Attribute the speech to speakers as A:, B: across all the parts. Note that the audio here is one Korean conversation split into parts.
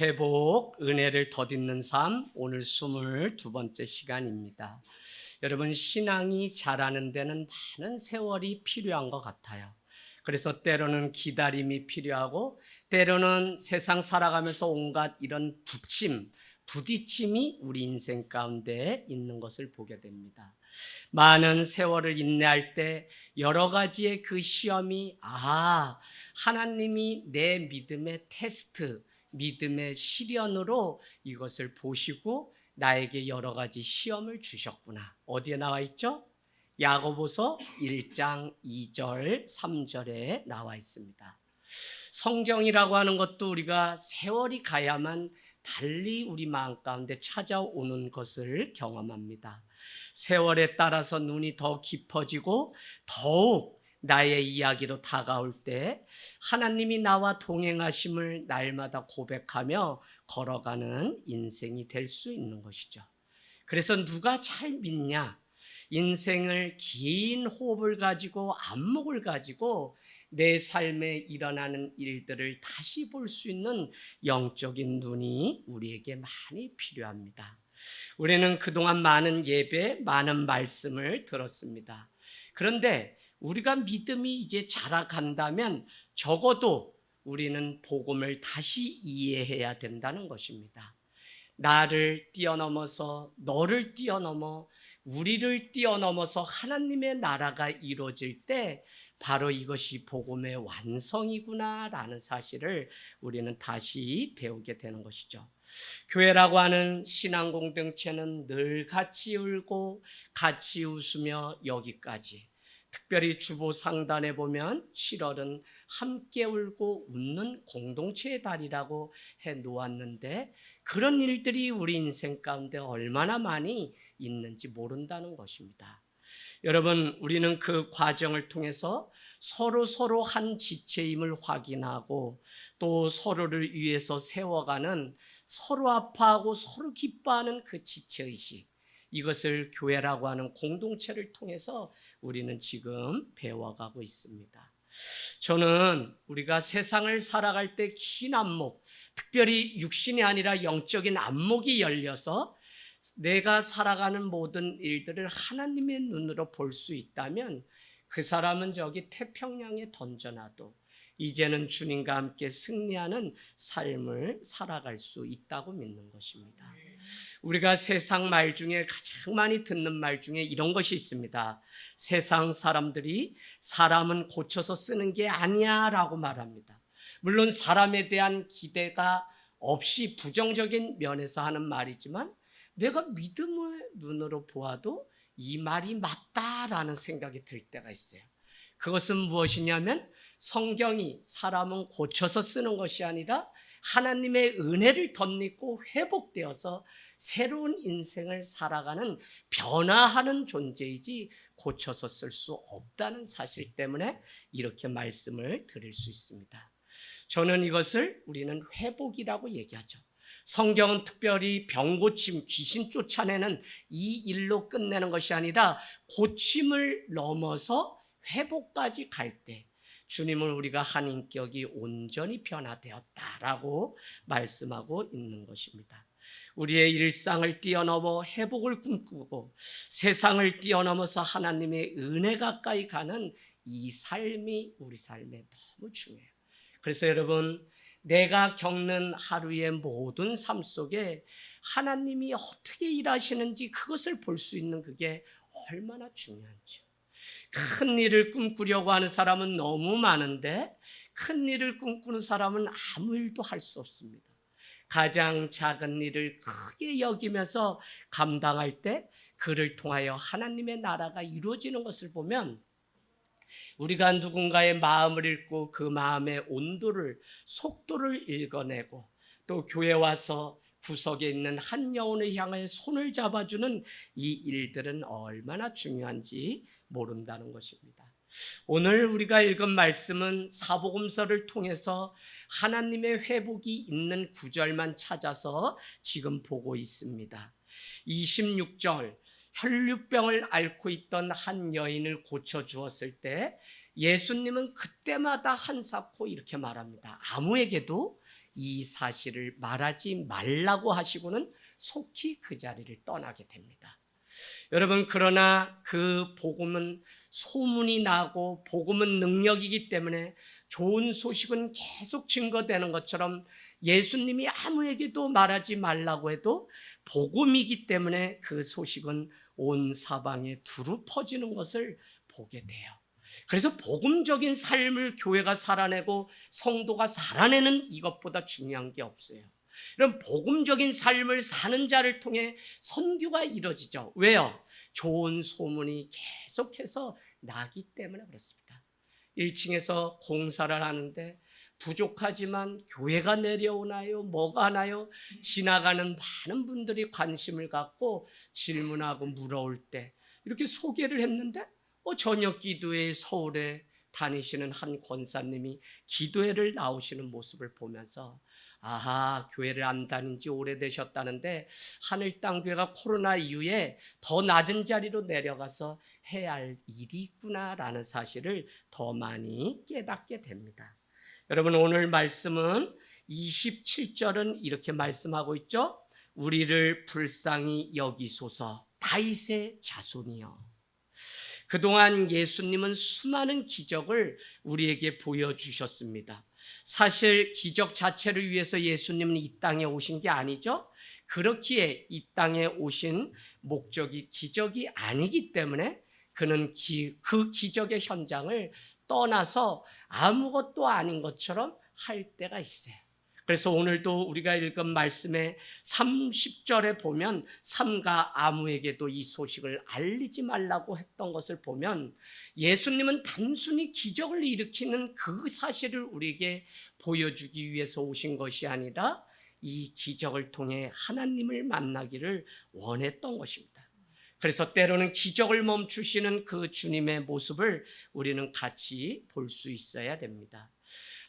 A: 회복, 은혜를 덧입는 삶, 오늘 22번째 시간입니다. 여러분, 신앙이 자라는 데는 많은 세월이 필요한 것 같아요. 그래서 때로는 기다림이 필요하고 때로는 세상 살아가면서 온갖 이런 부딪힘이 우리 인생 가운데 있는 것을 보게 됩니다. 많은 세월을 인내할 때 여러 가지의 그 시험이 하나님이 내 믿음의 테스트, 믿음의 시련으로 이것을 보시고 나에게 여러 가지 시험을 주셨구나. 어디에 나와 있죠? 야고보서 1장 2절 3절에 나와 있습니다. 성경이라고 하는 것도 우리가 세월이 가야만 달리 우리 마음 가운데 찾아오는 것을 경험합니다. 세월에 따라서 눈이 더 깊어지고 더욱 나의 이야기로 다가올 때 하나님이 나와 동행하심을 날마다 고백하며 걸어가는 인생이 될 수 있는 것이죠. 그래서 누가 잘 믿냐? 인생을 긴 호흡을 가지고 안목을 가지고 내 삶에 일어나는 일들을 다시 볼 수 있는 영적인 눈이 우리에게 많이 필요합니다. 우리는 그동안 많은 예배, 많은 말씀을 들었습니다. 그런데 우리가 믿음이 이제 자라간다면 적어도 우리는 복음을 다시 이해해야 된다는 것입니다. 나를 뛰어넘어서 너를 뛰어넘어 우리를 뛰어넘어서 하나님의 나라가 이루어질 때 바로 이것이 복음의 완성이구나라는 사실을 우리는 다시 배우게 되는 것이죠. 교회라고 하는 신앙 공동체는 늘 같이 울고 같이 웃으며 여기까지. 특별히 주보 상단에 보면 7월은 함께 울고 웃는 공동체의 달이라고 해 놓았는데 그런 일들이 우리 인생 가운데 얼마나 많이 있는지 모른다는 것입니다. 여러분, 우리는 그 과정을 통해서 서로 한 지체임을 확인하고 또 서로를 위해서 세워가는 서로 아파하고 서로 기뻐하는 그 지체의식, 이것을 교회라고 하는 공동체를 통해서 우리는 지금 배워가고 있습니다. 저는 우리가 세상을 살아갈 때 긴 안목, 특별히 육신이 아니라 영적인 안목이 열려서 내가 살아가는 모든 일들을 하나님의 눈으로 볼 수 있다면 그 사람은 저기 태평양에 던져놔도 이제는 주님과 함께 승리하는 삶을 살아갈 수 있다고 믿는 것입니다. 우리가 세상 말 중에 가장 많이 듣는 말 중에 이런 것이 있습니다. 세상 사람들이 사람은 고쳐서 쓰는 게 아니야 라고 말합니다. 물론 사람에 대한 기대가 없이 부정적인 면에서 하는 말이지만 내가 믿음의 눈으로 보아도 이 말이 맞다라는 생각이 들 때가 있어요. 그것은 무엇이냐면 성경이 사람은 고쳐서 쓰는 것이 아니라 하나님의 은혜를 덧입고 회복되어서 새로운 인생을 살아가는 변화하는 존재이지 고쳐서 쓸 수 없다는 사실 때문에 이렇게 말씀을 드릴 수 있습니다. 저는 이것을 우리는 회복이라고 얘기하죠. 성경은 특별히 병고침, 귀신 쫓아내는 이 일로 끝내는 것이 아니라 고침을 넘어서 회복까지 갈 때 주님을 우리가 한 인격이 온전히 변화되었다라고 말씀하고 있는 것입니다. 우리의 일상을 뛰어넘어 회복을 꿈꾸고 세상을 뛰어넘어서 하나님의 은혜 가까이 가는 이 삶이 우리 삶에 너무 중요해요. 그래서 여러분, 내가 겪는 하루의 모든 삶 속에 하나님이 어떻게 일하시는지 그것을 볼 수 있는 그게 얼마나 중요한지. 큰 일을 꿈꾸려고 하는 사람은 너무 많은데 큰 일을 꿈꾸는 사람은 아무 일도 할 수 없습니다. 가장 작은 일을 크게 여기면서 감당할 때 그를 통하여 하나님의 나라가 이루어지는 것을 보면 우리가 누군가의 마음을 읽고 그 마음의 온도를, 속도를 읽어내고 또 교회 와서 구석에 있는 한 영혼을 향해 손을 잡아주는 이 일들은 얼마나 중요한지 모른다는 것입니다. 오늘 우리가 읽은 말씀은 사복음서를 통해서 하나님의 회복이 있는 구절만 찾아서 지금 보고 있습니다. 26절, 혈류병을 앓고 있던 한 여인을 고쳐주었을 때 예수님은 그때마다 한사코 이렇게 말합니다. 아무에게도 이 사실을 말하지 말라고 하시고는 속히 그 자리를 떠나게 됩니다. 여러분, 그러나 그 복음은 소문이 나고 복음은 능력이기 때문에 좋은 소식은 계속 증거되는 것처럼 예수님이 아무에게도 말하지 말라고 해도 복음이기 때문에 그 소식은 온 사방에 두루 퍼지는 것을 보게 돼요. 그래서 복음적인 삶을 교회가 살아내고 성도가 살아내는 이것보다 중요한 게 없어요. 이런 복음적인 삶을 사는 자를 통해 선교가 이루어지죠. 왜요? 좋은 소문이 계속해서 나기 때문에 그렇습니다. 1층에서 공사를 하는데 부족하지만 교회가 내려오나요? 뭐가 하나요? 지나가는 많은 분들이 관심을 갖고 질문하고 물어올 때 이렇게 소개를 했는데 저녁 기도회 서울에 다니시는 한 권사님이 기도회를 나오시는 모습을 보면서 아하, 교회를 안 다닌 지 오래되셨다는데 하늘땅교회가 코로나 이후에 더 낮은 자리로 내려가서 해야 할 일이 있구나라는 사실을 더 많이 깨닫게 됩니다. 여러분, 오늘 말씀은 27절은 이렇게 말씀하고 있죠. 우리를 불쌍히 여기소서 다윗의 자손이여. 그동안 예수님은 수많은 기적을 우리에게 보여주셨습니다. 사실 기적 자체를 위해서 예수님은 이 땅에 오신 게 아니죠. 그렇기에 이 땅에 오신 목적이 기적이 아니기 때문에 그는 그 기적의 현장을 떠나서 아무것도 아닌 것처럼 할 때가 있어요. 그래서 오늘도 우리가 읽은 말씀의 30절에 보면 삼가 아무에게도 이 소식을 알리지 말라고 했던 것을 보면 예수님은 단순히 기적을 일으키는 그 사실을 우리에게 보여주기 위해서 오신 것이 아니라 이 기적을 통해 하나님을 만나기를 원했던 것입니다. 그래서 때로는 기적을 멈추시는 그 주님의 모습을 우리는 같이 볼 수 있어야 됩니다.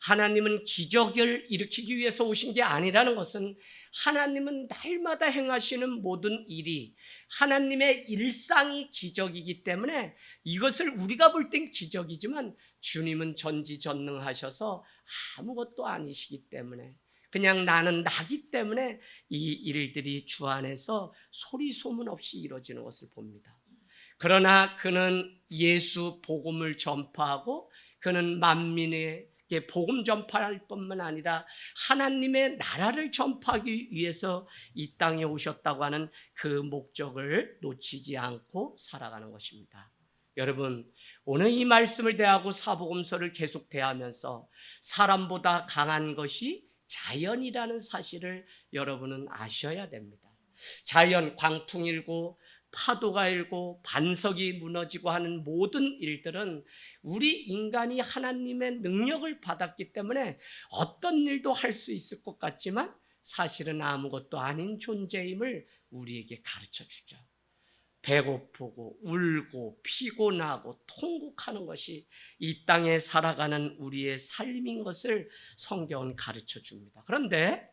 A: 하나님은 기적을 일으키기 위해서 오신 게 아니라는 것은 하나님은 날마다 행하시는 모든 일이 하나님의 일상이 기적이기 때문에 이것을 우리가 볼 땐 기적이지만 주님은 전지전능하셔서 아무것도 아니시기 때문에 그냥 나는 나기 때문에 이 일들이 주 안에서 소리 소문 없이 이루어지는 것을 봅니다. 그러나 그는 예수 복음을 전파하고 그는 만민에게 복음 전파할 뿐만 아니라 하나님의 나라를 전파하기 위해서 이 땅에 오셨다고 하는 그 목적을 놓치지 않고 살아가는 것입니다. 여러분, 오늘 이 말씀을 대하고 사복음서를 계속 대하면서 사람보다 강한 것이 자연이라는 사실을 여러분은 아셔야 됩니다. 자연, 광풍 일고 파도가 일고 반석이 무너지고 하는 모든 일들은 우리 인간이 하나님의 능력을 받았기 때문에 어떤 일도 할 수 있을 것 같지만 사실은 아무것도 아닌 존재임을 우리에게 가르쳐 주죠. 배고프고 울고 피곤하고 통곡하는 것이 이 땅에 살아가는 우리의 삶인 것을 성경은 가르쳐 줍니다. 그런데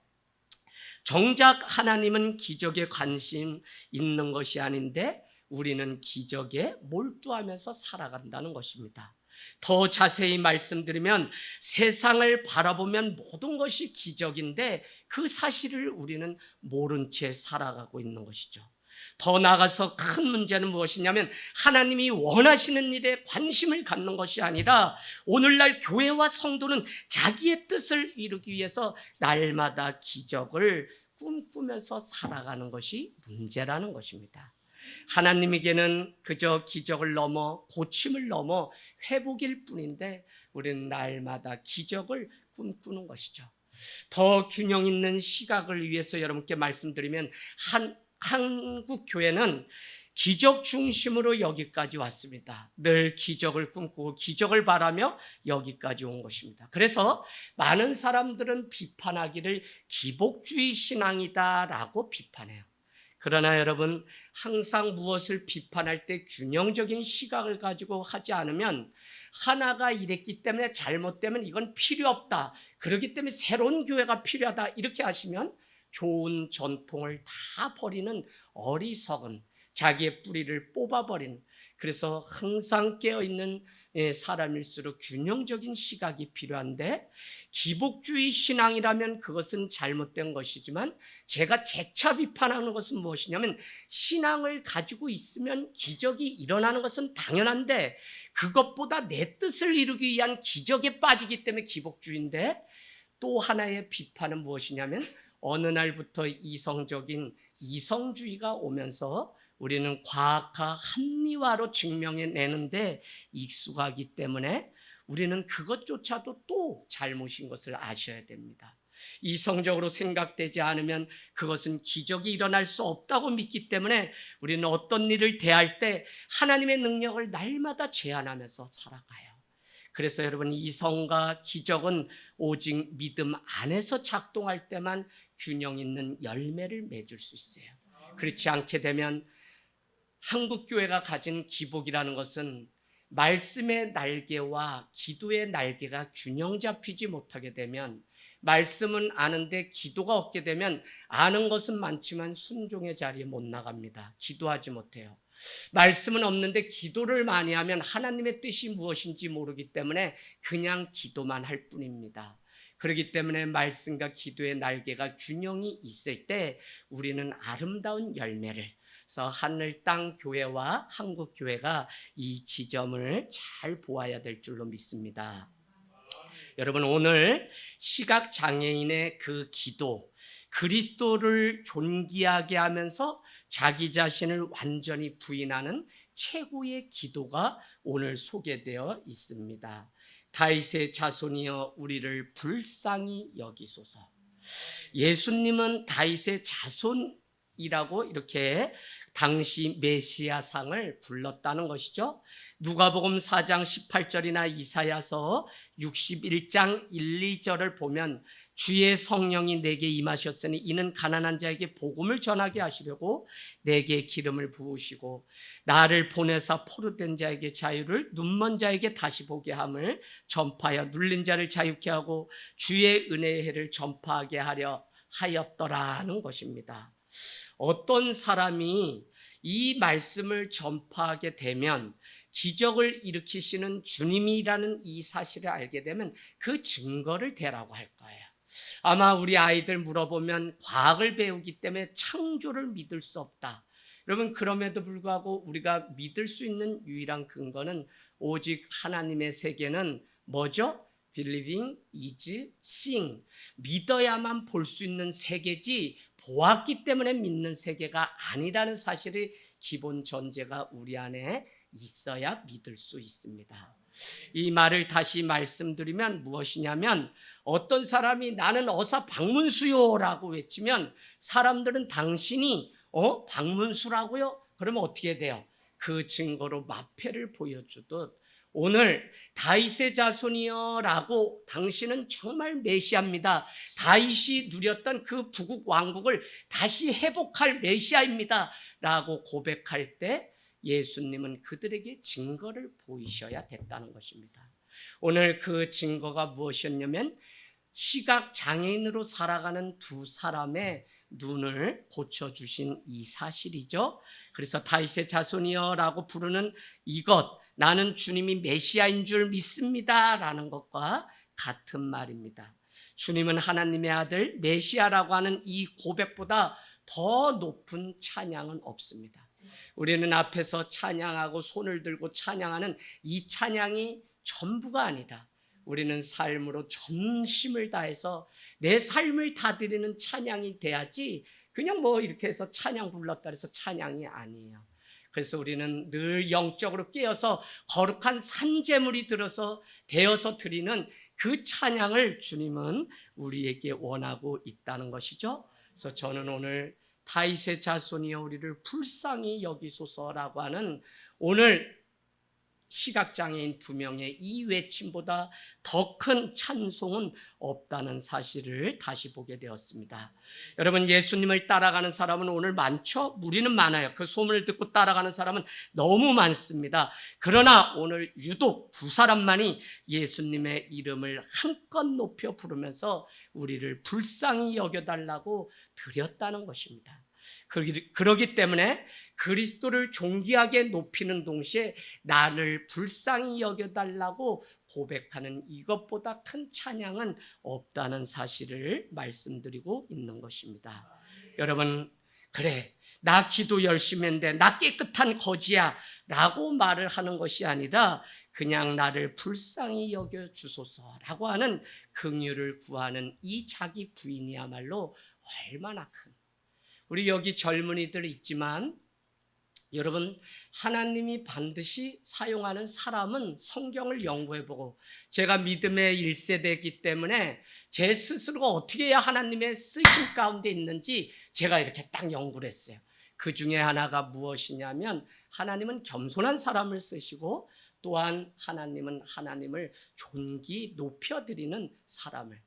A: 정작 하나님은 기적에 관심 있는 것이 아닌데 우리는 기적에 몰두하면서 살아간다는 것입니다. 더 자세히 말씀드리면 세상을 바라보면 모든 것이 기적인데 그 사실을 우리는 모른 채 살아가고 있는 것이죠. 더 나아가서 큰 문제는 무엇이냐면 하나님이 원하시는 일에 관심을 갖는 것이 아니라 오늘날 교회와 성도는 자기의 뜻을 이루기 위해서 날마다 기적을 꿈꾸면서 살아가는 것이 문제라는 것입니다. 하나님에게는 그저 기적을 넘어 고침을 넘어 회복일 뿐인데 우리는 날마다 기적을 꿈꾸는 것이죠. 더 균형 있는 시각을 위해서 여러분께 말씀드리면 한국 교회는 기적 중심으로 여기까지 왔습니다. 늘 기적을 꿈꾸고 기적을 바라며 여기까지 온 것입니다. 그래서 많은 사람들은 비판하기를 기복주의 신앙이다라고 비판해요. 그러나 여러분, 항상 무엇을 비판할 때 균형적인 시각을 가지고 하지 않으면 하나가 이랬기 때문에 잘못되면 이건 필요 없다. 그렇기 때문에 새로운 교회가 필요하다. 이렇게 하시면 좋은 전통을 다 버리는 어리석은 자기의 뿌리를 뽑아버린, 그래서 항상 깨어있는 사람일수록 균형적인 시각이 필요한데, 기복주의 신앙이라면 그것은 잘못된 것이지만 제가 재차 비판하는 것은 무엇이냐면, 신앙을 가지고 있으면 기적이 일어나는 것은 당연한데 그것보다 내 뜻을 이루기 위한 기적에 빠지기 때문에 기복주의인데, 또 하나의 비판은 무엇이냐면 어느 날부터 이성적인 이성주의가 오면서 우리는 과학화 합리화로 증명해내는데 익숙하기 때문에 우리는 그것조차도 또 잘못인 것을 아셔야 됩니다. 이성적으로 생각되지 않으면 그것은 기적이 일어날 수 없다고 믿기 때문에 우리는 어떤 일을 대할 때 하나님의 능력을 날마다 제한하면서 살아가요. 그래서 여러분, 이성과 기적은 오직 믿음 안에서 작동할 때만 균형 있는 열매를 맺을 수 있어요. 그렇지 않게 되면 한국교회가 가진 기복이라는 것은 말씀의 날개와 기도의 날개가 균형 잡히지 못하게 되면, 말씀은 아는데 기도가 없게 되면 아는 것은 많지만 순종의 자리에 못 나갑니다. 기도하지 못해요. 말씀은 없는데 기도를 많이 하면 하나님의 뜻이 무엇인지 모르기 때문에 그냥 기도만 할 뿐입니다. 그렇기 때문에 말씀과 기도의 날개가 균형이 있을 때 우리는 아름다운 열매를, 그래서 하늘 땅 교회와 한국 교회가 이 지점을 잘 보아야 될 줄로 믿습니다. 여러분, 오늘 시각 장애인의 그 기도, 그리스도를 존귀하게 하면서 자기 자신을 완전히 부인하는 최고의 기도가 오늘 소개되어 있습니다. 다윗의 자손이여 우리를 불쌍히 여기소서. 예수님은 다윗의 자손이라고 이렇게 당시 메시아상을 불렀다는 것이죠. 누가복음 4장 18절이나 이사야서 61장 1, 2절을 보면 주의 성령이 내게 임하셨으니 이는 가난한 자에게 복음을 전하게 하시려고 내게 기름을 부으시고 나를 보내사 포로된 자에게 자유를, 눈먼 자에게 다시 보게 함을 전파하여 눌린 자를 자유케 하고 주의 은혜의 해를 전파하게 하려 하였더라는 것입니다. 어떤 사람이 이 말씀을 전파하게 되면 기적을 일으키시는 주님이라는 이 사실을 알게 되면 그 증거를 대라고 할 거예요. 아마 우리 아이들 물어보면 과학을 배우기 때문에 창조를 믿을 수 없다. 여러분, 그럼에도 불구하고 우리가 믿을 수 있는 유일한 근거는 오직 하나님의 세계는 뭐죠? Believing is seeing. 믿어야만 볼 수 있는 세계지 보았기 때문에 믿는 세계가 아니라는 사실이 기본 전제가 우리 안에 있어야 믿을 수 있습니다. 이 말을 다시 말씀드리면 무엇이냐면, 어떤 사람이 나는 어사 박문수요라고 외치면 사람들은 당신이 박문수라고요? 그러면 어떻게 돼요? 그 증거로 마패를 보여주듯 오늘 다윗의 자손이여 라고 당신은 정말 메시아입니다. 다윗이 누렸던 그 북국 왕국을 다시 회복할 메시아입니다 라고 고백할 때 예수님은 그들에게 증거를 보이셔야 됐다는 것입니다. 오늘 그 증거가 무엇이었냐면 시각 장애인으로 살아가는 두 사람의 눈을 고쳐주신 이 사실이죠. 그래서 다윗의 자손이여 라고 부르는 이것, 나는 주님이 메시아인 줄 믿습니다 라는 것과 같은 말입니다. 주님은 하나님의 아들 메시아라고 하는 이 고백보다 더 높은 찬양은 없습니다. 우리는 앞에서 찬양하고 손을 들고 찬양하는 이 찬양이 전부가 아니다. 우리는 삶으로 전심을 다해서 내 삶을 다 드리는 찬양이 돼야지 그냥 이렇게 해서 찬양 불렀다 해서 찬양이 아니에요. 그래서 우리는 늘 영적으로 깨어서 거룩한 산제물이 되어서 드리는 그 찬양을 주님은 우리에게 원하고 있다는 것이죠. 그래서 저는 오늘 다윗의 자손이여 우리를 불쌍히 여기소서라고 하는 오늘 시각장애인 2명의 이 외침보다 더 큰 찬송은 없다는 사실을 다시 보게 되었습니다. 여러분, 예수님을 따라가는 사람은 오늘 많죠? 무리는 많아요. 그 소문을 듣고 따라가는 사람은 너무 많습니다. 그러나 오늘 유독 두 사람만이 예수님의 이름을 한껏 높여 부르면서 우리를 불쌍히 여겨달라고 드렸다는 것입니다. 그러기 때문에 그리스도를 존귀하게 높이는 동시에 나를 불쌍히 여겨달라고 고백하는 이것보다 큰 찬양은 없다는 사실을 말씀드리고 있는 것입니다. 여러분, 그래, 나 기도 열심히 했는데 나 깨끗한 거지야 라고 말을 하는 것이 아니라 그냥 나를 불쌍히 여겨주소서라고 하는 긍휼을 구하는 이 자기 부인이야말로 얼마나 큰, 우리 여기 젊은이들 있지만 여러분, 하나님이 반드시 사용하는 사람은 성경을 연구해보고, 제가 믿음의 1세대이기 때문에 제 스스로가 어떻게 해야 하나님의 쓰심 가운데 있는지 제가 이렇게 딱 연구를 했어요. 그 중에 하나가 무엇이냐면 하나님은 겸손한 사람을 쓰시고, 또한 하나님은 하나님을 존귀 높여드리는 사람을,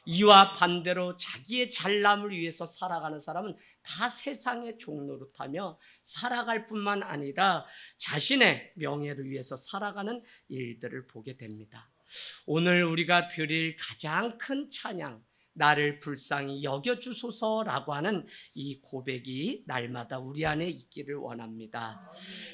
A: 이와 반대로 자기의 잘남을 위해서 살아가는 사람은 다 세상의 종노릇하며 살아갈 뿐만 아니라 자신의 명예를 위해서 살아가는 일들을 보게 됩니다. 오늘 우리가 드릴 가장 큰 찬양, 나를 불쌍히 여겨주소서라고 하는 이 고백이 날마다 우리 안에 있기를 원합니다.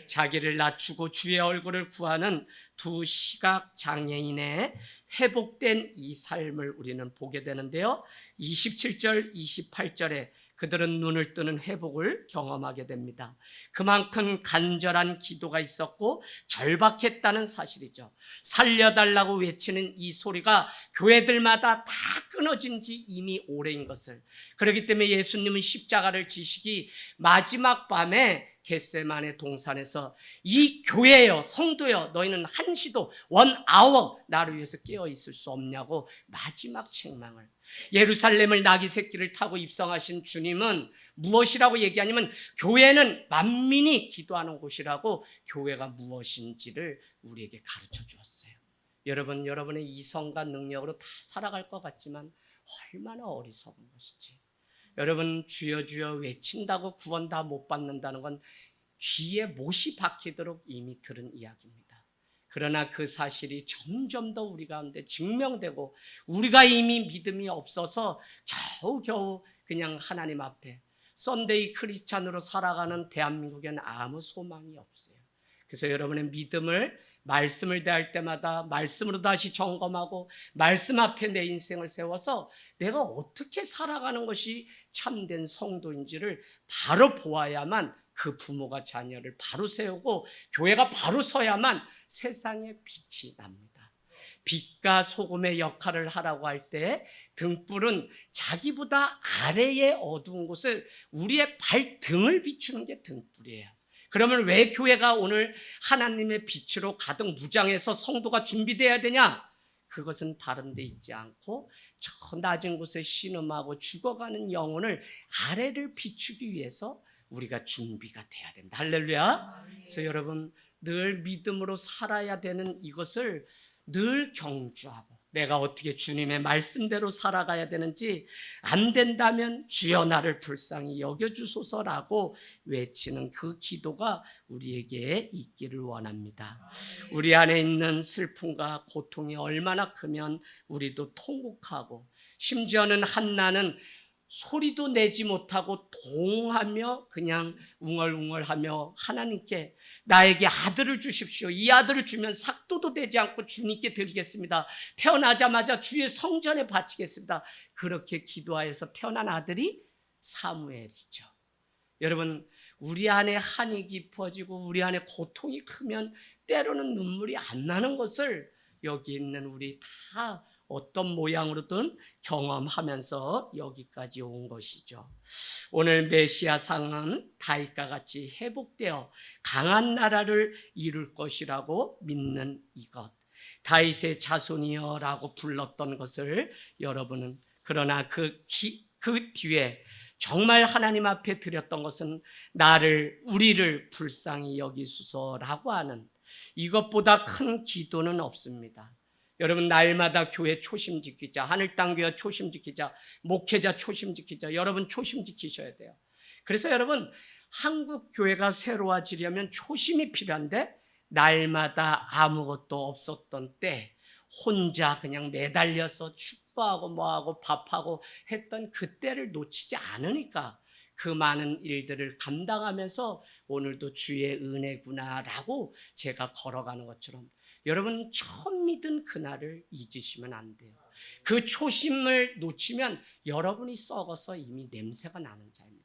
A: 자기를 낮추고 주의 얼굴을 구하는 두 시각 장애인의 회복된 이 삶을 우리는 보게 되는데요. 27절, 28절에 그들은 눈을 뜨는 회복을 경험하게 됩니다. 그만큼 간절한 기도가 있었고 절박했다는 사실이죠. 살려달라고 외치는 이 소리가 교회들마다 다 끊어진 지 이미 오래인 것을, 그렇기 때문에 예수님은 십자가를 지시기 마지막 밤에 겟세마네 동산에서 이 교회여, 성도여, 너희는 한시도 1hour 나를 위해서 깨어 있을 수 없냐고 마지막 책망을, 예루살렘을 나귀 새끼를 타고 입성하신 주님은 무엇이라고 얘기하냐면 교회는 만민이 기도하는 곳이라고, 교회가 무엇인지를 우리에게 가르쳐 주었어요. 여러분, 여러분의 이성과 능력으로 다 살아갈 것 같지만 얼마나 어리석은 것이지. 여러분, 주여 주여 외친다고 구원 다 못 받는다는 건 귀에 못이 박히도록 이미 들은 이야기입니다. 그러나 그 사실이 점점 더 우리 가운데 증명되고, 우리가 이미 믿음이 없어서 겨우겨우 그냥 하나님 앞에 썬데이 크리스찬으로 살아가는 대한민국에는 아무 소망이 없어요. 그래서 여러분의 믿음을, 말씀을 대할 때마다 말씀으로 다시 점검하고 말씀 앞에 내 인생을 세워서 내가 어떻게 살아가는 것이 참된 성도인지를 바로 보아야만 그 부모가 자녀를 바로 세우고 교회가 바로 서야만 세상에 빛이 납니다. 빛과 소금의 역할을 하라고 할 때 등불은 자기보다 아래의 어두운 곳을, 우리의 발등을 비추는 게 등불이에요. 그러면 왜 교회가 오늘 하나님의 빛으로 가득 무장해서 성도가 준비되어야 되냐? 그것은 다른 데 있지 않고 저 낮은 곳에 신음하고 죽어가는 영혼을 아래를 비추기 위해서 우리가 준비가 돼야 됩니다. 할렐루야. 그래서 여러분, 늘 믿음으로 살아야 되는 이것을 늘 경주하고, 내가 어떻게 주님의 말씀대로 살아가야 되는지, 안 된다면 주여 나를 불쌍히 여겨주소서라고 외치는 그 기도가 우리에게 있기를 원합니다. 우리 안에 있는 슬픔과 고통이 얼마나 크면 우리도 통곡하고, 심지어는 한나는 소리도 내지 못하고 동하며 그냥 웅얼웅얼하며 하나님께 나에게 아들을 주십시오. 이 아들을 주면 삭도도 되지 않고 주님께 드리겠습니다. 태어나자마자 주의 성전에 바치겠습니다. 그렇게 기도하여서 태어난 아들이 사무엘이죠. 여러분, 우리 안에 한이 깊어지고 우리 안에 고통이 크면 때로는 눈물이 안 나는 것을 여기 있는 우리 다 어떤 모양으로든 경험하면서 여기까지 온 것이죠. 오늘 메시아상은 다윗과 같이 회복되어 강한 나라를 이룰 것이라고 믿는 이것, 다윗의 자손이여 라고 불렀던 것을 여러분은, 그러나 그 뒤에 정말 하나님 앞에 드렸던 것은 우리를 불쌍히 여기소서라고 하는, 이것보다 큰 기도는 없습니다. 여러분, 날마다 교회 초심 지키자, 하늘 땅 교회 초심 지키자, 목회자 초심 지키자. 여러분 초심 지키셔야 돼요. 그래서 여러분, 한국 교회가 새로워지려면 초심이 필요한데, 날마다 아무것도 없었던 때 혼자 그냥 매달려서 축구하고 뭐하고 밥하고 했던 그때를 놓치지 않으니까 그 많은 일들을 감당하면서 오늘도 주의 은혜구나라고 제가 걸어가는 것처럼 여러분 처음 믿은 그날을 잊으시면 안 돼요. 그 초심을 놓치면 여러분이 썩어서 이미 냄새가 나는 자입니다.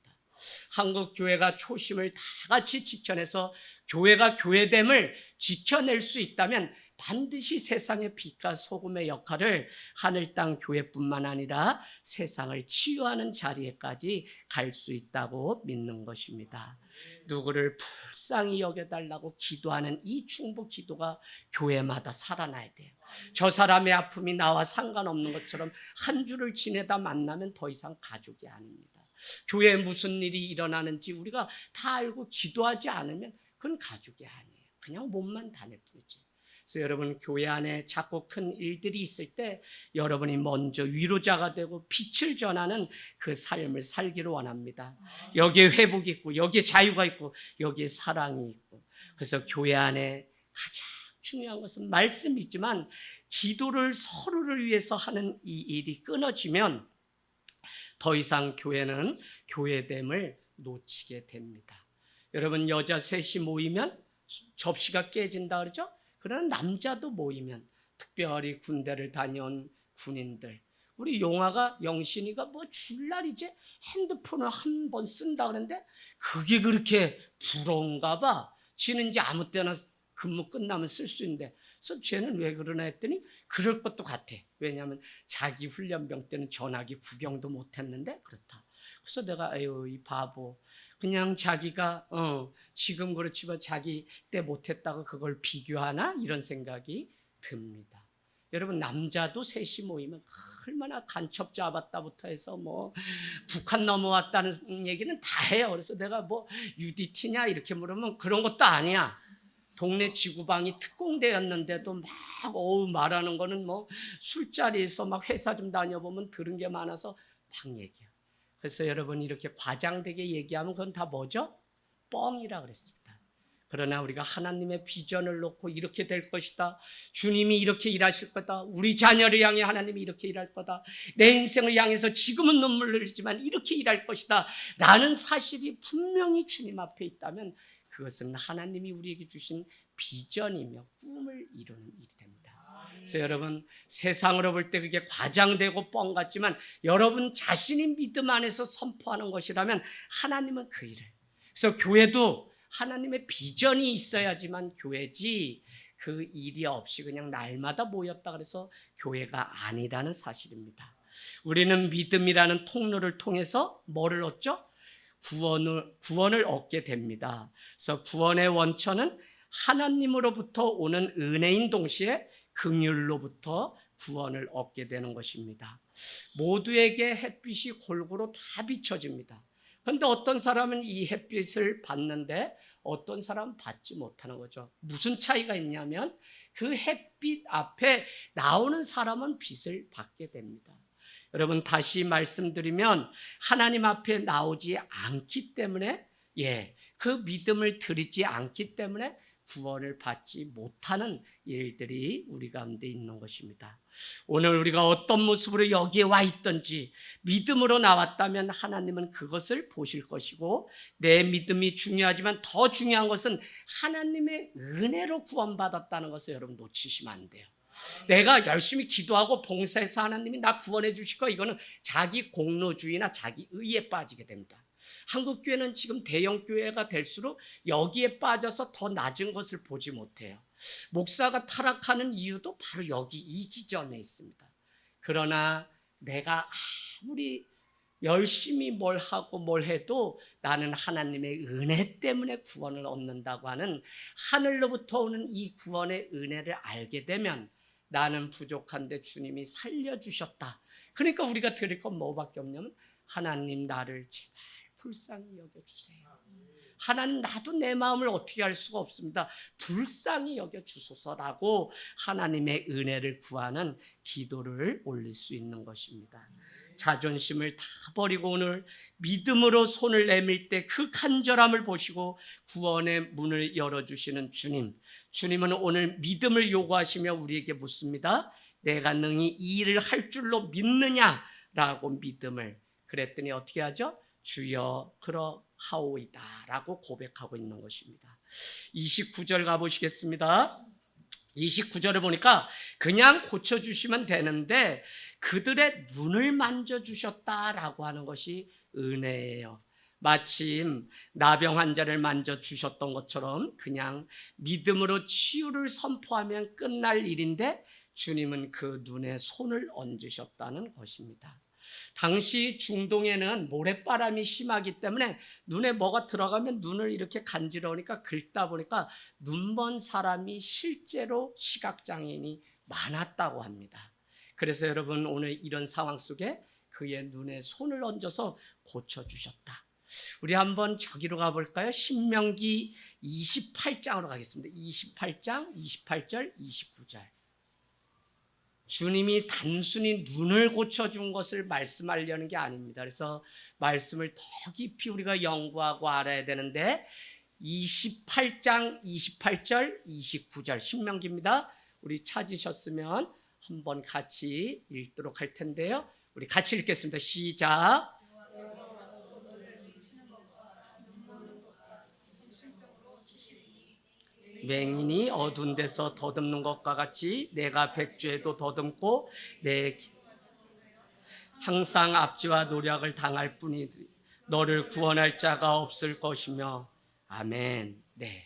A: 한국 교회가 초심을 다 같이 지켜내서 교회가 교회됨을 지켜낼 수 있다면 반드시 세상의 빛과 소금의 역할을 하늘 땅 교회뿐만 아니라 세상을 치유하는 자리에까지 갈 수 있다고 믿는 것입니다. 누구를 불쌍히 여겨달라고 기도하는 이 중보 기도가 교회마다 살아나야 돼요. 저 사람의 아픔이 나와 상관없는 것처럼 한 주를 지내다 만나면 더 이상 가족이 아닙니다. 교회에 무슨 일이 일어나는지 우리가 다 알고 기도하지 않으면 그건 가족이 아니에요. 그냥 몸만 다닐 뿐이지. 그래서 여러분 교회 안에 작고 큰 일들이 있을 때 여러분이 먼저 위로자가 되고 빛을 전하는 그 삶을 살기를 원합니다. 여기에 회복이 있고 여기에 자유가 있고 여기에 사랑이 있고, 그래서 교회 안에 가장 중요한 것은 말씀이지만 기도를 서로를 위해서 하는 이 일이 끊어지면 더 이상 교회는 교회됨을 놓치게 됩니다. 여러분 여자 셋이 모이면 접시가 깨진다 그러죠? 그러나 남자도 모이면, 특별히 군대를 다녀온 군인들, 우리 용화가 영신이가 뭐 줄날이제 핸드폰을 한 번 쓴다 그러는데 그게 그렇게 부러운가 봐. 지는 이제 아무 때나 근무 끝나면 쓸 수 있는데, 그래서 쟤는 왜 그러나 했더니 그럴 것도 같아. 왜냐하면 자기 훈련병 때는 전화기 구경도 못했는데 그렇다. 그래서 내가 아유 이 바보, 그냥 자기가 지금 그렇지만 자기 때 못했다고 그걸 비교하나, 이런 생각이 듭니다. 여러분 남자도 셋이 모이면 얼마나 간첩 잡았다부터 해서 뭐 북한 넘어왔다는 얘기는 다 해요. 그래서 내가 뭐 UDT냐 이렇게 물으면 그런 것도 아니야. 동네 지구방이 특공대였는데도 막 말하는 거는 뭐 술자리에서 막 회사 좀 다녀보면 들은 게 많아서 막 얘기해요. 그래서 여러분 이렇게 과장되게 얘기하면 그건 다 뭐죠? 뻥이라 그랬습니다. 그러나 우리가 하나님의 비전을 놓고 이렇게 될 것이다, 주님이 이렇게 일하실 거다, 우리 자녀를 향해 하나님이 이렇게 일할 거다, 내 인생을 향해서 지금은 눈물을 흘리지만 이렇게 일할 것이다 라는 사실이 분명히 주님 앞에 있다면 그것은 하나님이 우리에게 주신 비전이며 꿈을 이루는 일이 됩니다. 그래서 여러분 세상으로 볼 때 그게 과장되고 뻥 같지만 여러분 자신이 믿음 안에서 선포하는 것이라면 하나님은 그 일을, 그래서 교회도 하나님의 비전이 있어야지만 교회지 그 일이 없이 그냥 날마다 모였다 그래서 교회가 아니라는 사실입니다. 우리는 믿음이라는 통로를 통해서 뭐를 얻죠? 구원을 얻게 됩니다. 그래서 구원의 원천은 하나님으로부터 오는 은혜인 동시에 긍휼로부터 구원을 얻게 되는 것입니다. 모두에게 햇빛이 골고루 다 비춰집니다. 그런데 어떤 사람은 이 햇빛을 받는데 어떤 사람은 받지 못하는 거죠. 무슨 차이가 있냐면 그 햇빛 앞에 나오는 사람은 빛을 받게 됩니다. 여러분 다시 말씀드리면 하나님 앞에 나오지 않기 때문에, 그 믿음을 드리지 않기 때문에 구원을 받지 못하는 일들이 우리 가운데 있는 것입니다. 오늘 우리가 어떤 모습으로 여기에 와 있든지 믿음으로 나왔다면 하나님은 그것을 보실 것이고, 내 믿음이 중요하지만 더 중요한 것은 하나님의 은혜로 구원받았다는 것을 여러분 놓치시면 안 돼요. 내가 열심히 기도하고 봉사해서 하나님이 나 구원해 주실 거, 이거는 자기 공로주의나 자기 의에 빠지게 됩니다. 한국교회는 지금 대형교회가 될수록 여기에 빠져서 더 낮은 것을 보지 못해요. 목사가 타락하는 이유도 바로 여기 이 지점에 있습니다. 그러나 내가 아무리 열심히 뭘 하고 뭘 해도 나는 하나님의 은혜 때문에 구원을 얻는다고 하는 하늘로부터 오는 이 구원의 은혜를 알게 되면 나는 부족한데 주님이 살려주셨다. 그러니까 우리가 드릴 건 뭐밖에 없냐면 하나님 나를 제발 불쌍히 여겨주세요. 하나님 나도 내 마음을 어떻게 할 수가 없습니다. 불쌍히 여겨주소서라고 하나님의 은혜를 구하는 기도를 올릴 수 있는 것입니다. 자존심을 다 버리고 오늘 믿음으로 손을 내밀 때 그 간절함을 보시고 구원의 문을 열어주시는 주님은 오늘 믿음을 요구하시며 우리에게 묻습니다. 내가 능히 이 일을 할 줄로 믿느냐라고 믿음을, 그랬더니 어떻게 하죠? 주여 그러하오이다 라고 고백하고 있는 것입니다. 29절 가보시겠습니다. 29절에 보니까 그냥 고쳐주시면 되는데 그들의 눈을 만져주셨다라고 하는 것이 은혜예요. 마침 나병 환자를 만져주셨던 것처럼 그냥 믿음으로 치유를 선포하면 끝날 일인데 주님은 그 눈에 손을 얹으셨다는 것입니다. 당시 중동에는 모래바람이 심하기 때문에 눈에 뭐가 들어가면 눈을 이렇게 간지러우니까 긁다 보니까 눈먼 사람이 실제로 시각장애인이 많았다고 합니다. 그래서 여러분 오늘 이런 상황 속에 그의 눈에 손을 얹어서 고쳐주셨다. 우리 한번 저기로 가볼까요? 신명기 28장으로 가겠습니다. 28장 28절 29절. 주님이 단순히 눈을 고쳐준 것을 말씀하려는 게 아닙니다. 그래서 말씀을 더 깊이 우리가 연구하고 알아야 되는데 28장 28절 29절 신명기입니다. 우리 찾으셨으면 한번 같이 읽도록 할 텐데요. 우리 같이 읽겠습니다. 시작. 맹인이 어두운 데서 더듬는 것과 같이 내가 백주에도 더듬고 내 항상 압제와 노력을 당할 뿐이니 너를 구원할 자가 없을 것이며 아멘. 네.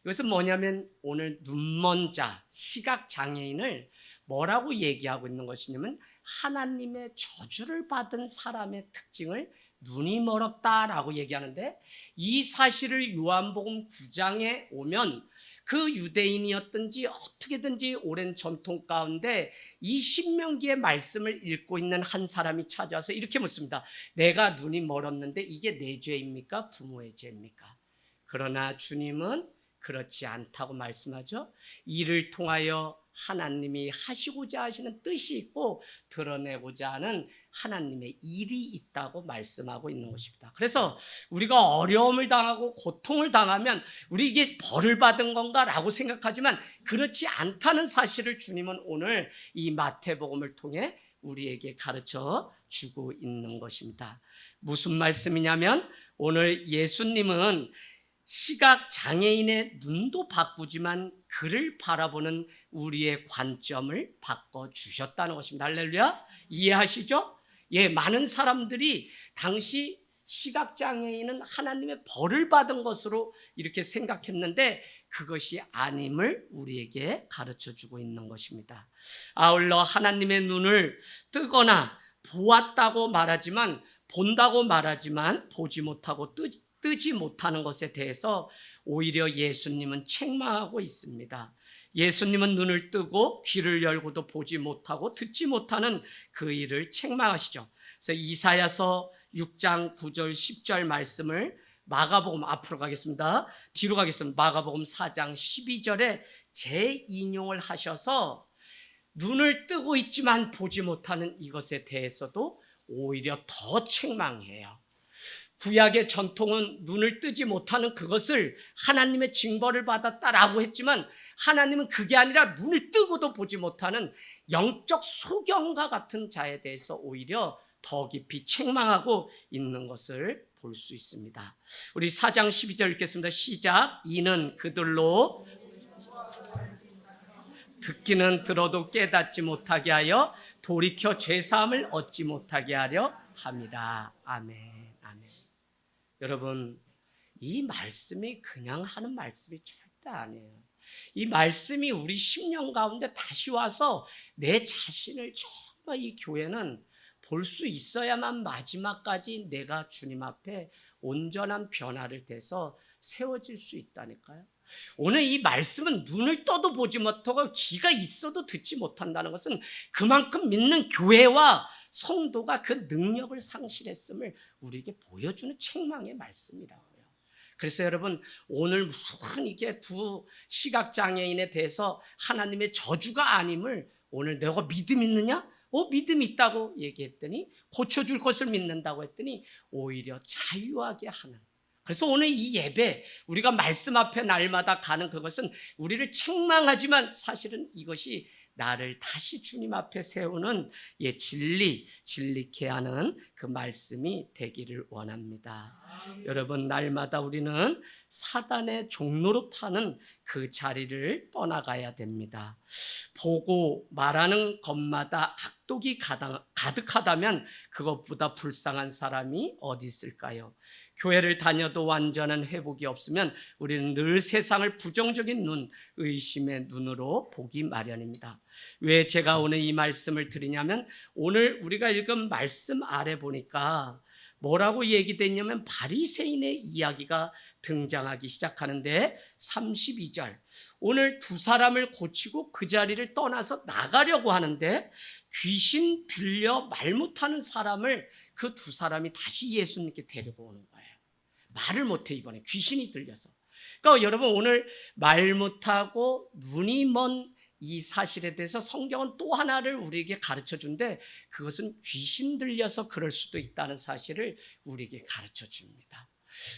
A: 이것은 뭐냐면 오늘 눈먼 자, 시각장애인을 뭐라고 얘기하고 있는 것이냐면 하나님의 저주를 받은 사람의 특징을 눈이 멀었다라고 얘기하는데 이 사실을 요한복음 9장에 오면 그 유대인이었든지 어떻게든지 오랜 전통 가운데 이 신명기의 말씀을 읽고 있는 한 사람이 찾아서 이렇게 묻습니다. 내가 눈이 멀었는데 이게 내 죄입니까? 부모의 죄입니까? 그러나 주님은 그렇지 않다고 말씀하죠. 이를 통하여 하나님이 하시고자 하시는 뜻이 있고 드러내고자 하는 하나님의 일이 있다고 말씀하고 있는 것입니다. 그래서 우리가 어려움을 당하고 고통을 당하면 우리 이게 벌을 받은 건가 라고 생각하지만 그렇지 않다는 사실을 주님은 오늘 이 마태복음을 통해 우리에게 가르쳐 주고 있는 것입니다. 무슨 말씀이냐면 오늘 예수님은 시각장애인의 눈도 바꾸지만 그를 바라보는 우리의 관점을 바꿔주셨다는 것입니다. 할렐루야. 이해하시죠? 예, 많은 사람들이 당시 시각장애인은 하나님의 벌을 받은 것으로 이렇게 생각했는데 그것이 아님을 우리에게 가르쳐주고 있는 것입니다. 아울러 하나님의 눈을 뜨거나 보았다고 말하지만 본다고 말하지만 보지 못하고 뜨지 못하는 것에 대해서 오히려 예수님은 책망하고 있습니다. 예수님은 눈을 뜨고 귀를 열고도 보지 못하고 듣지 못하는 그 일을 책망하시죠. 그래서 이사야서 6장 9절 10절 말씀을 마가복음 앞으로 가겠습니다. 뒤로 가겠습니다. 마가복음 4장 12절에 재인용을 하셔서 눈을 뜨고 있지만 보지 못하는 이것에 대해서도 오히려 더 책망해요. 구약의 전통은 눈을 뜨지 못하는 그것을 하나님의 징벌을 받았다라고 했지만 하나님은 그게 아니라 눈을 뜨고도 보지 못하는 영적 소경과 같은 자에 대해서 오히려 더 깊이 책망하고 있는 것을 볼 수 있습니다. 우리 4장 12절 읽겠습니다. 시작. 이는 그들로 듣기는 들어도 깨닫지 못하게 하여 돌이켜 죄사함을 얻지 못하게 하려 합니다. 아멘. 여러분, 이 말씀이 그냥 하는 말씀이 절대 아니에요. 이 말씀이 우리 심령 가운데 다시 와서 내 자신을 정말 이 교회는 볼 수 있어야만 마지막까지 내가 주님 앞에 온전한 변화를 돼서 세워질 수 있다니까요. 오늘 이 말씀은 눈을 떠도 보지 못하고 귀가 있어도 듣지 못한다는 것은 그만큼 믿는 교회와 성도가 그 능력을 상실했음을 우리에게 보여주는 책망의 말씀이라고요. 그래서 여러분 오늘 무슨 이게 두 시각장애인에 대해서 하나님의 저주가 아님을 오늘 내가 믿음 있느냐? 믿음 있다고 얘기했더니 고쳐줄 것을 믿는다고 했더니 오히려 자유하게 하는. 그래서 오늘 이 예배 우리가 말씀 앞에 날마다 가는 그것은 우리를 책망하지만 사실은 이것이 나를 다시 주님 앞에 세우는 진리케 하는 그 말씀이 되기를 원합니다. 여러분, 날마다 우리는 사단의 종로로 타는 그 자리를 떠나가야 됩니다. 보고 말하는 것마다 악독이 가득하다면 그것보다 불쌍한 사람이 어디 있을까요? 교회를 다녀도 완전한 회복이 없으면 우리는 늘 세상을 부정적인 눈, 의심의 눈으로 보기 마련입니다. 왜 제가 오늘 이 말씀을 드리냐면, 오늘 우리가 읽은 말씀 아래 보니까 뭐라고 얘기됐냐면 바리새인의 이야기가 등장하기 시작하는데, 32절, 오늘 두 사람을 고치고 그 자리를 떠나서 나가려고 하는데 귀신 들려 말 못하는 사람을 그 두 사람이 다시 예수님께 데리고 오는 거예요. 말을 못해, 이번에 귀신이 들려서. 그러니까 여러분, 오늘 말 못하고 눈이 먼 이 사실에 대해서 성경은 또 하나를 우리에게 가르쳐 준데, 그것은 귀신 들려서 그럴 수도 있다는 사실을 우리에게 가르쳐 줍니다.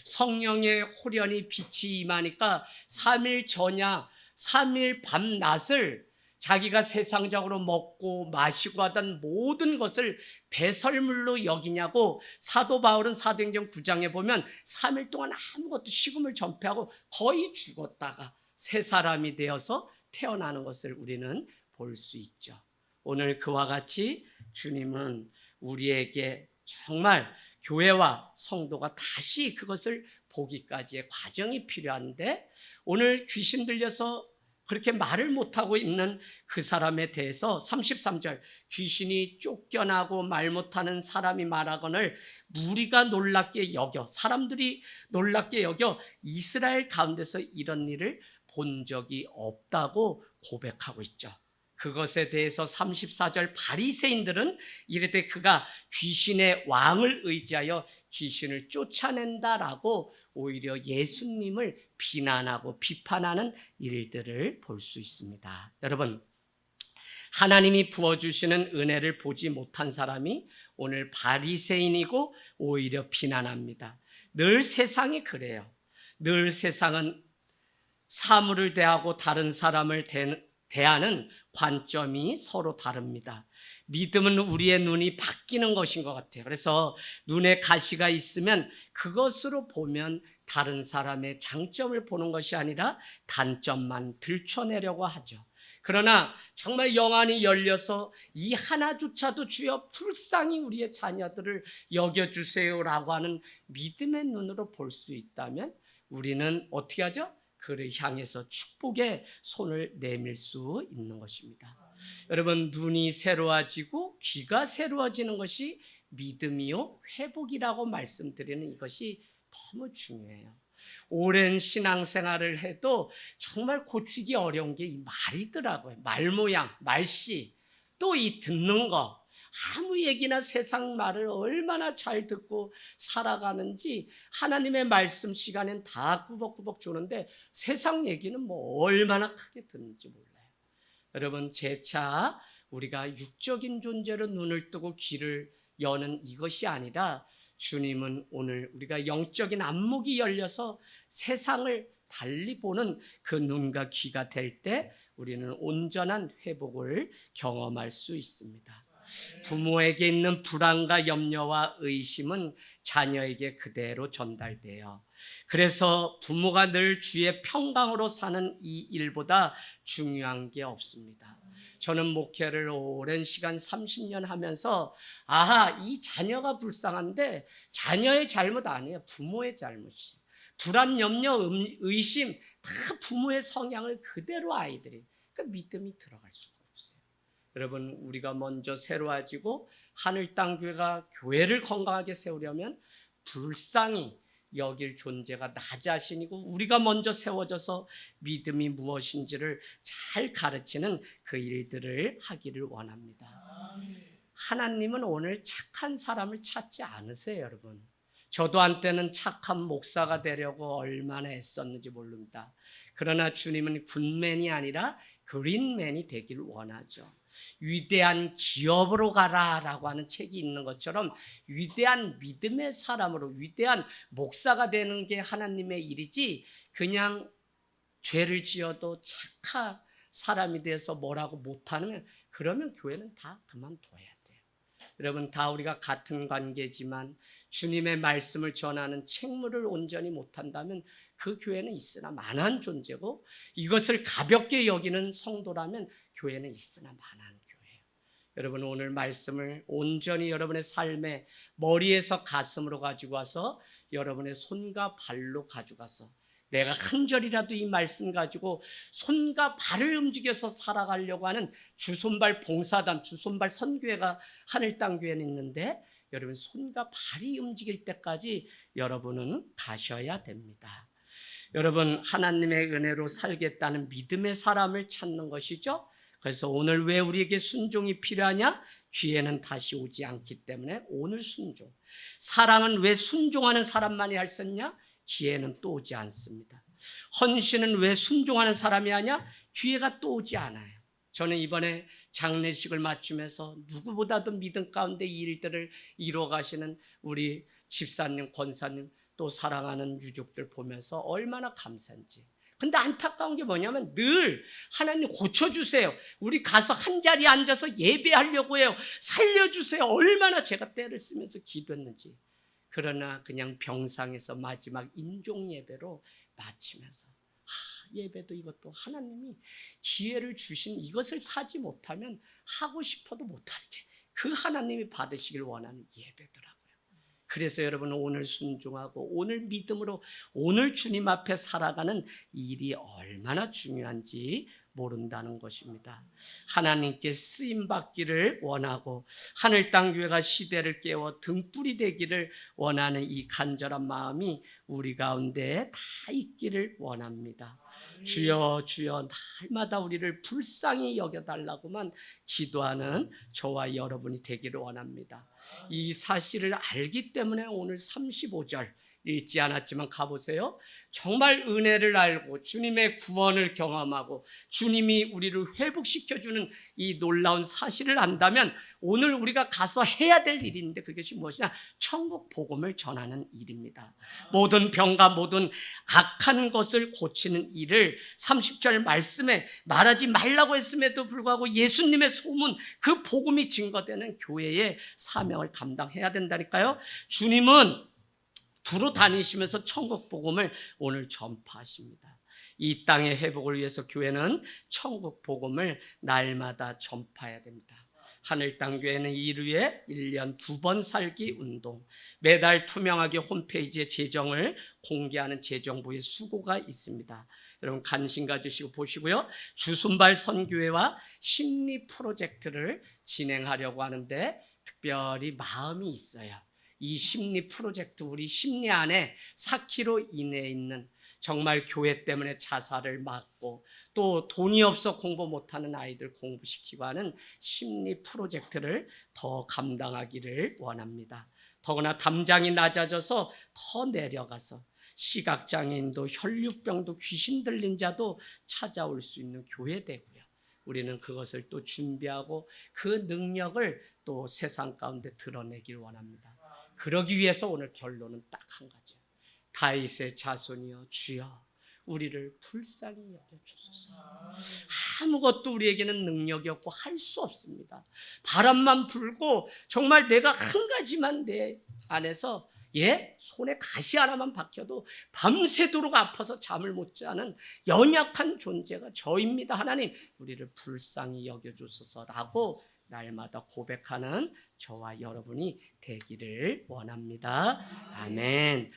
A: 성령의 호련히 빛이 임하니까 3일 저녁 3일 밤낮을 자기가 세상적으로 먹고 마시고 하던 모든 것을 배설물로 여기냐고, 사도 바울은 사도행전 9장에 보면 3일 동안 아무것도 식음을 전폐하고 거의 죽었다가 새 사람이 되어서 태어나는 것을 우리는 볼 수 있죠. 오늘 그와 같이 주님은 우리에게 정말 교회와 성도가 다시 그것을 보기까지의 과정이 필요한데, 오늘 귀신 들려서 그렇게 말을 못하고 있는 그 사람에 대해서 33절, 귀신이 쫓겨나고 말 못하는 사람이 말하거늘 무리가 놀랍게 여겨, 사람들이 놀랍게 여겨 이스라엘 가운데서 이런 일을 본 적이 없다고 고백하고 있죠. 그것에 대해서 34절, 바리새인들은 이르되 그가 귀신의 왕을 의지하여 귀신을 쫓아낸다라고 오히려 예수님을 비난하고 비판하는 일들을 볼 수 있습니다. 여러분, 하나님이 부어주시는 은혜를 보지 못한 사람이 오늘 바리새인이고 오히려 비난합니다. 늘 세상이 그래요. 늘 세상은 사물을 대하고 다른 사람을 대하는 관점이 서로 다릅니다. 믿음은 우리의 눈이 바뀌는 것인 것 같아요. 그래서 눈에 가시가 있으면 그것으로 보면 다른 사람의 장점을 보는 것이 아니라 단점만 들춰내려고 하죠. 그러나 정말 영안이 열려서 이 하나조차도 주여 불쌍히 우리의 자녀들을 여겨주세요라고 하는 믿음의 눈으로 볼 수 있다면 우리는 어떻게 하죠? 그를 향해서 축복의 손을 내밀 수 있는 것입니다. 여러분, 눈이 새로워지고 귀가 새로워지는 것이 믿음이요 회복이라고 말씀드리는 이것이 너무 중요해요. 오랜 신앙생활을 해도 정말 고치기 어려운 게 이 말이더라고요. 말 모양, 말씨, 또 이 듣는 거. 아무 얘기나 세상 말을 얼마나 잘 듣고 살아가는지 하나님의 말씀 시간엔 다 꾸벅꾸벅 주는데 세상 얘기는 뭐 얼마나 크게 듣는지 몰라요. 여러분, 재차 우리가 육적인 존재로 눈을 뜨고 귀를 여는 이것이 아니라 주님은 오늘 우리가 영적인 안목이 열려서 세상을 달리 보는 그 눈과 귀가 될 때 우리는 온전한 회복을 경험할 수 있습니다. 부모에게 있는 불안과 염려와 의심은 자녀에게 그대로 전달돼요. 그래서 부모가 늘 주의 평강으로 사는 이 일보다 중요한 게 없습니다. 저는 목회를 오랜 시간 30년 하면서 이 자녀가 불쌍한데 자녀의 잘못 아니에요. 부모의 잘못이. 불안, 염려, 의심 다 부모의 성향을 그대로 아이들이, 그러니까 믿음이 들어갈 수가 없어요. 여러분, 우리가 먼저 새로워지고 하늘 땅 교회가 교회를 건강하게 세우려면 불쌍히 여길 존재가 나 자신이고 우리가 먼저 세워져서 믿음이 무엇인지를 잘 가르치는 그 일들을 하기를 원합니다. 하나님은 오늘 착한 사람을 찾지 않으세요, 여러분. 저도 한때는 착한 목사가 되려고 얼마나 애썼는지 모릅니다. 그러나 주님은 굿맨이 아니라 그린맨이 되기를 원하죠. 위대한 기업으로 가라라고 하는 책이 있는 것처럼 위대한 믿음의 사람으로, 위대한 목사가 되는 게 하나님의 일이지, 그냥 죄를 지어도 사람이 돼서 뭐라고 못하면 그러면 교회는 다 그만둬야 돼요. 여러분 다 우리가 같은 관계지만 주님의 말씀을 전하는 책무를 온전히 못한다면 그 교회는 있으나 마나한 존재고 이것을 가볍게 여기는 성도라면 교회는 있으나 마나한 교회예요. 여러분 오늘 말씀을 온전히 여러분의 삶에 머리에서 가슴으로 가지고 와서 여러분의 손과 발로 가져가서 내가 한 절이라도 이 말씀 가지고 손과 발을 움직여서 살아가려고 하는 주손발 봉사단, 주손발 선교회가 하늘땅교회는 있는데 여러분 손과 발이 움직일 때까지 여러분은 가셔야 됩니다. 여러분 하나님의 은혜로 살겠다는 믿음의 사람을 찾는 것이죠. 그래서 오늘 왜 우리에게 순종이 필요하냐? 기회는 다시 오지 않기 때문에 오늘 순종. 사랑은 왜 순종하는 사람만이 할 수 있냐? 기회는 또 오지 않습니다. 헌신은 왜 순종하는 사람이 하냐? 기회가 또 오지 않아요. 저는 이번에 장례식을 마치면서 누구보다도 믿음 가운데 이 일들을 이루어 가시는 우리 집사님, 권사님 또 사랑하는 유족들 보면서 얼마나 감사한지. 근데 안타까운 게 뭐냐면 늘 하나님 고쳐주세요. 우리 가서 한 자리에 앉아서 예배하려고 해요. 살려주세요. 얼마나 제가 때를 쓰면서 기도했는지. 그러나 그냥 병상에서 마지막 임종 예배로 마치면서 예배도 이것도 하나님이 기회를 주신 이것을 사지 못하면 하고 싶어도 못하게 그 하나님이 받으시길 원하는 예배더라고요. 그래서 여러분 오늘 순종하고 오늘 믿음으로 오늘 주님 앞에 살아가는 일이 얼마나 중요한지 모른다는 것입니다. 하나님께 쓰임받기를 원하고 하늘땅교회가 시대를 깨워 등불이 되기를 원하는 이 간절한 마음이 우리 가운데 다 있기를 원합니다. 주여 주여 날마다 우리를 불쌍히 여겨달라고만 기도하는 저와 여러분이 되기를 원합니다. 이 사실을 알기 때문에 오늘 35절 읽지 않았지만 가보세요. 정말 은혜를 알고 주님의 구원을 경험하고 주님이 우리를 회복시켜주는 이 놀라운 사실을 안다면 오늘 우리가 가서 해야 될 일인데 그것이 무엇이냐? 천국 복음을 전하는 일입니다. 모든 병과 모든 악한 것을 고치는 일을 30절 말씀에 말하지 말라고 했음에도 불구하고 예수님의 소문 그 복음이 증거되는 교회의 사명을 감당해야 된다니까요. 주님은 두루 다니시면서 천국 복음을 오늘 전파하십니다. 이 땅의 회복을 위해서 교회는 천국 복음을 날마다 전파해야 됩니다. 하늘땅교회는 이를 위해 1년 2번 살기 운동, 매달 투명하게 홈페이지에 재정을 공개하는 재정부의 수고가 있습니다. 여러분 관심 가지시고 보시고요. 주순발 선교회와 심리 프로젝트를 진행하려고 하는데 특별히 마음이 있어요. 이 심리 프로젝트 우리 심리 안에 4km 이내에 있는 정말 교회 때문에 자살을 막고 또 돈이 없어 공부 못하는 아이들 공부시키고 하는 심리 프로젝트를 더 감당하기를 원합니다. 더구나 담장이 낮아져서 더 내려가서 시각장애인도 혈류병도 귀신 들린 자도 찾아올 수 있는 교회 되고요. 우리는 그것을 또 준비하고 그 능력을 또 세상 가운데 드러내길 원합니다. 그러기 위해서 오늘 결론은 딱 한 가지. 다윗의 자손이여 주여 우리를 불쌍히 여겨주소서. 아무것도 우리에게는 능력이 없고 할 수 없습니다. 바람만 불고 정말 내가 한 가지만 내 안에서 손에 가시 하나만 박혀도 밤새도록 아파서 잠을 못 자는 연약한 존재가 저입니다. 하나님 우리를 불쌍히 여겨주소서라고 날마다 고백하는 저와 여러분이 되기를 원합니다. 아멘.